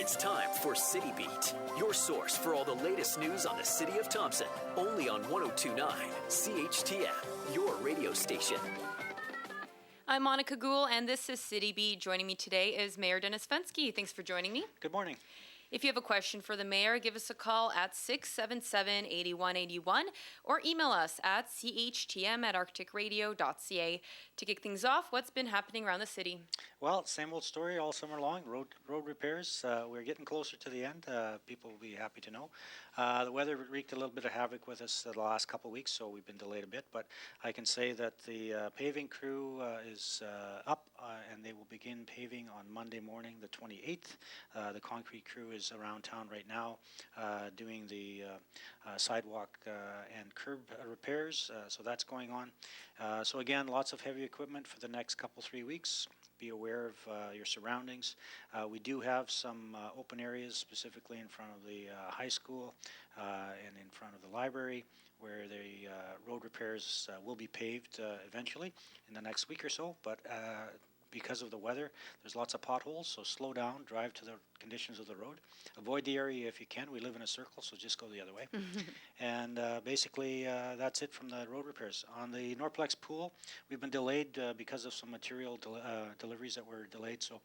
It's time for City Beat, your source for all the latest news on the city of Thompson. Only on 102.9 CHTM, your radio station. I'm Monika and this is City Beat. Joining me today is Mayor Dennis Fenske. Thanks for joining me. Good morning. If you have a question for the mayor, give us a call at 677-8181 or email us at CHTM@arcticradio.ca. To kick things off, what's been happening around the city? Well, same old story all summer long. Road repairs. We're getting closer to the end. People will be happy to know. The weather wreaked a little bit of havoc with us the last couple of weeks, so we've been delayed a bit. But I can say that the paving crew is up, and they will begin paving on Monday morning, the 28th. The concrete crew is around town right now doing the sidewalk and curb repairs, so that's going on. So again, lots of heavy equipment for the next couple 3 weeks. Be aware of your surroundings. We do have some open areas, specifically in front of the high school and in front of the library, where the road repairs will be paved eventually in the next week or so, but because of the weather, there's lots of potholes, so slow down, drive to the conditions of the road. Avoid the area if you can. We live in a circle, so just go the other way. And basically, that's it from the road repairs. On the Norplex pool, we've been delayed because of some material deliveries that were delayed, so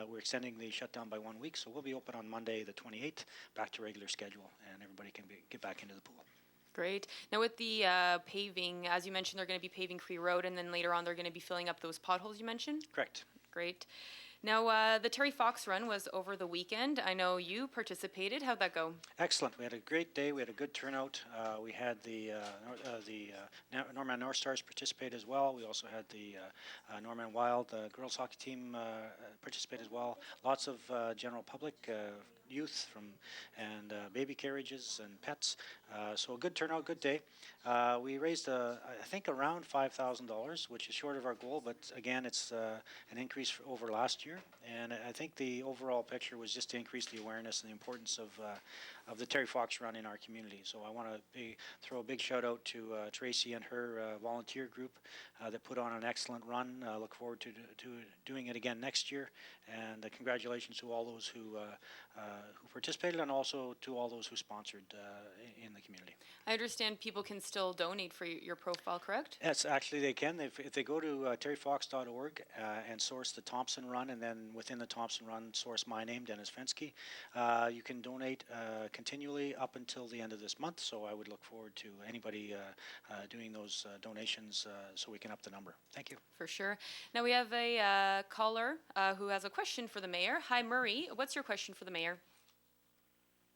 we're extending the shutdown by 1 week, so we'll be open on Monday the 28th, back to regular schedule, and everybody can get back into the pool. Great. Now with the paving, as you mentioned, they're going to be paving Cree Road, and then later on they're going to be filling up those potholes you mentioned? Correct. Great. Now, the Terry Fox run was over the weekend. I know you participated. How'd that go? Excellent. We had a great day. We had a good turnout. We had the Norman North Stars participate as well. We also had the Norman Wild girls hockey team participate as well. Lots of general public, youth and baby carriages and pets. So a good turnout, good day. We raised, I think, around $5,000, which is short of our goal, but again, it's an increase over last year. And I think the overall picture was just to increase the awareness and the importance of the Terry Fox run in our community. So I want to throw a big shout out to Tracy and her volunteer group that put on an excellent run. Look forward to doing it again next year. And congratulations to all those who participated, and also to all those who sponsored in the community. I understand people can still donate for your profile, correct? Yes, actually they can. If they go to terryfox.org and source the Thompson run, and then within the Thompson run source my name, Dennis Fenske, you can donate continually up until the end of this month. So I would look forward to anybody doing those donations so we can up the number. Thank you. For sure. Now we have a caller who has a question for the mayor. Hi, Murray. What's your question for the mayor?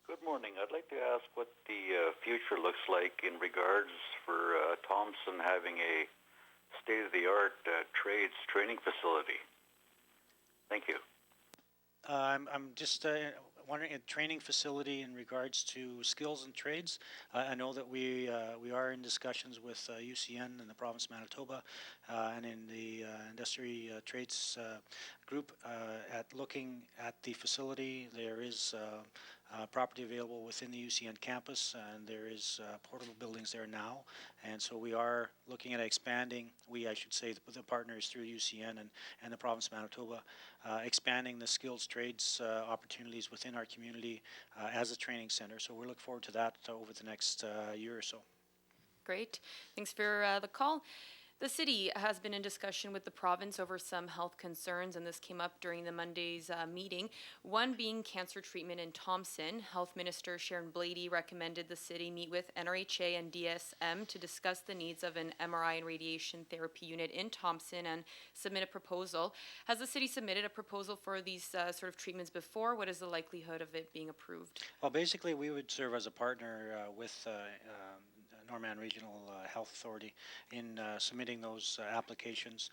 Good morning. I'd like to ask what the future looks like in regards for Thompson having a state-of-the-art trades training facility. Thank you. I'm just wondering, a training facility in regards to skills and trades. I know that we are in discussions with UCN and the province of Manitoba and in the industry trades group at looking at the facility. There is property available within the UCN campus, and there is portable buildings there now, and so we are looking at expanding. I should say, the partners through UCN and the province of Manitoba, expanding the skills trades opportunities within our community as a training center. So we look forward to that over the next year or so. Great. Thanks for the call. The city has been in discussion with the province over some health concerns, and this came up during the Monday's meeting. One being cancer treatment in Thompson. Health Minister Sharon Blady recommended the city meet with NRHA and DSM to discuss the needs of an MRI and radiation therapy unit in Thompson and submit a proposal. Has the city submitted a proposal for these sort of treatments before? What is the likelihood of it being approved? Well, basically, we would serve as a partner with Norman Regional Health Authority in submitting those applications.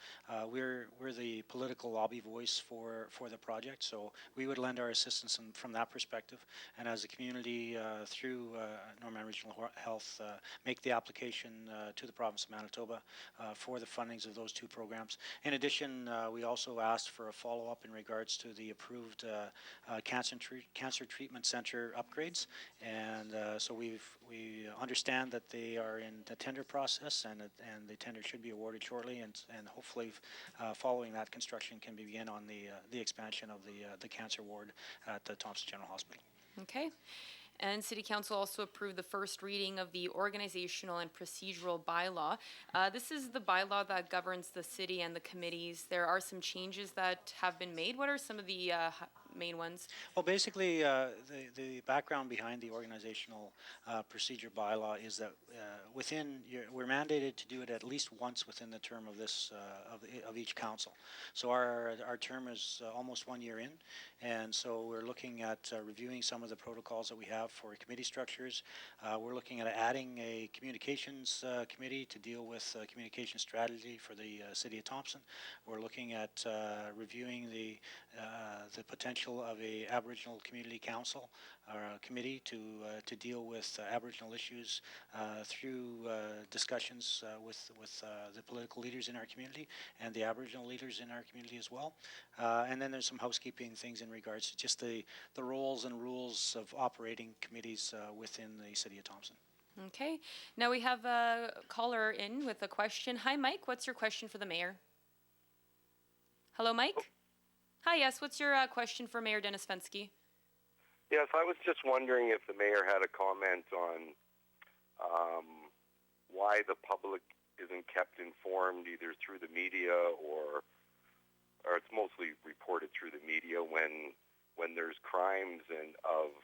We're the political lobby voice for the project, so we would lend our assistance from that perspective. And as a community through Norman Regional Health, make the application to the province of Manitoba for the fundings of those two programs. In addition, we also asked for a follow-up in regards to the approved cancer treatment center upgrades, and so we understand that the they are in the tender process, and the tender should be awarded shortly, and hopefully following that, construction can begin on the expansion of the cancer ward at the Thompson General Hospital. Okay. And City Council also approved the first reading of the organizational and procedural bylaw. This is the bylaw that governs the city and the committees. There are some changes that have been made. What are some of the main ones? Well, basically, the background behind the organizational procedure bylaw is that we're mandated to do it at least once within the term of this of each council. So our term is almost 1 year in, and so we're looking at reviewing some of the protocols that we have for committee structures. We're looking at adding a communications committee to deal with communication strategy for the City of Thompson. We're looking at reviewing the potential of a Aboriginal Community Council or a committee to deal with Aboriginal issues through discussions with the political leaders in our community and the Aboriginal leaders in our community as well. And then there's some housekeeping things in regards to just the roles and rules of operating committees within the City of Thompson. Okay. Now we have a caller in with a question. Hi, Mike. What's your question for the mayor? Hello, Mike? Hi, yes. What's your question for Mayor Dennis Fenske? Yes, I was just wondering if the mayor had a comment on why the public isn't kept informed either through the media or it's mostly reported through the media when there's crimes and of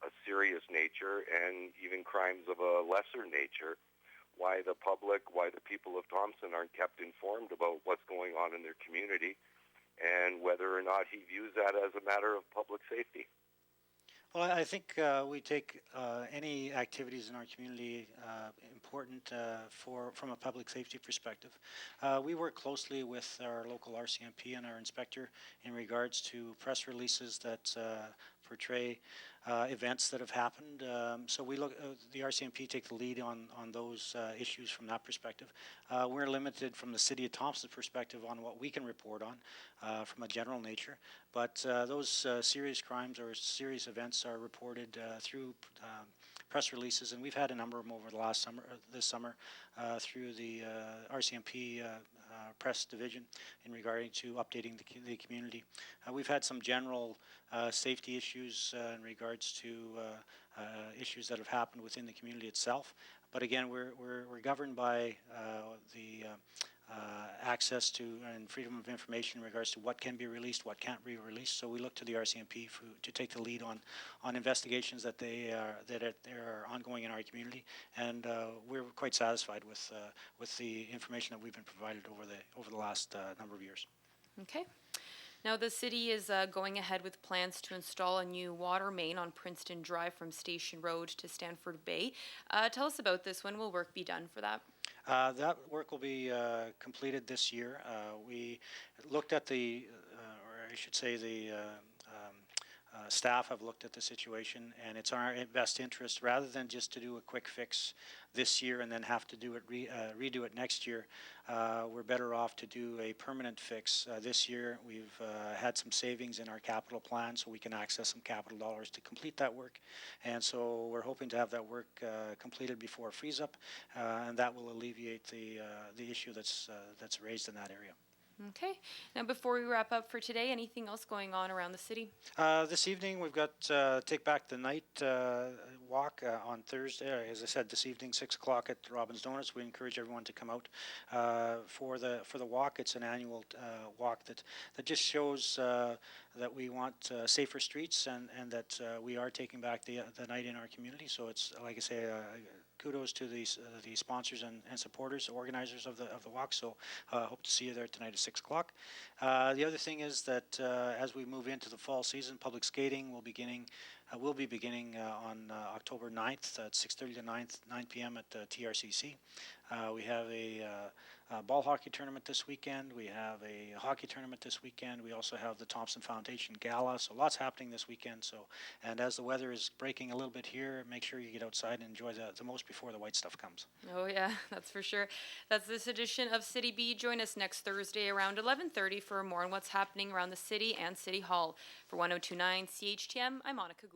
a serious nature and even crimes of a lesser nature, why the public, why the people of Thompson aren't kept informed about what's going on in their community and whether or not he views that as a matter of public safety. Well, I think we take any activities in our community important from a public safety perspective. We work closely with our local RCMP and our inspector in regards to press releases that portray events that have happened. So we look, the RCMP take the lead on those issues from that perspective. We're limited from the City of Thompson's perspective on what we can report on from a general nature, but those serious crimes or serious events are reported through press releases, and we've had a number of them over the last summer, this summer, through the RCMP press division in regarding to updating the community. We've had some general safety issues in regards to issues that have happened within the community itself. But again, we're governed by the access to and freedom of information in regards to what can be released, what can't be released. So we look to the RCMP to take the lead on investigations that are ongoing in our community, and we're quite satisfied with the information that we've been provided over the last number of years. Okay. Now the city is going ahead with plans to install a new water main on Princeton Drive from Station Road to Stanford Bay. Tell us about this. When will work be done for that? That work will be completed this year. We looked at or I should say the staff have looked at the situation, and it's our best interest, rather than just to do a quick fix this year and then have to do it redo it next year. We're better off to do a permanent fix this year. We've had some savings in our capital plan, so we can access some capital dollars to complete that work, and so we're hoping to have that work completed before freeze up, and that will alleviate the issue that's raised in that area. Okay. Now, before we wrap up for today, anything else going on around the city? This evening, we've got Take Back the Night walk on Thursday. As I said, this evening, 6 o'clock at Robin's Donuts. We encourage everyone to come out for the walk. It's an annual walk that just shows that we want safer streets and that we are taking back the night in our community. So it's, like I say, kudos to the sponsors and supporters, organizers of the walk. So hope to see you there tonight at 6 o'clock. The other thing is that as we move into the fall season, public skating will be beginning on October 9th at 6:30 to 9 p.m. at TRCC. We have a ball hockey tournament this weekend. We have a hockey tournament this weekend. We also have the Thompson Foundation Gala. So lots happening this weekend. And as the weather is breaking a little bit here, make sure you get outside and enjoy the most before the white stuff comes. Oh yeah, that's for sure. That's this edition of City Beat. Join us next Thursday around 11:30 for more on what's happening around the city and City Hall. For 102.9 CHTM, I'm Monika.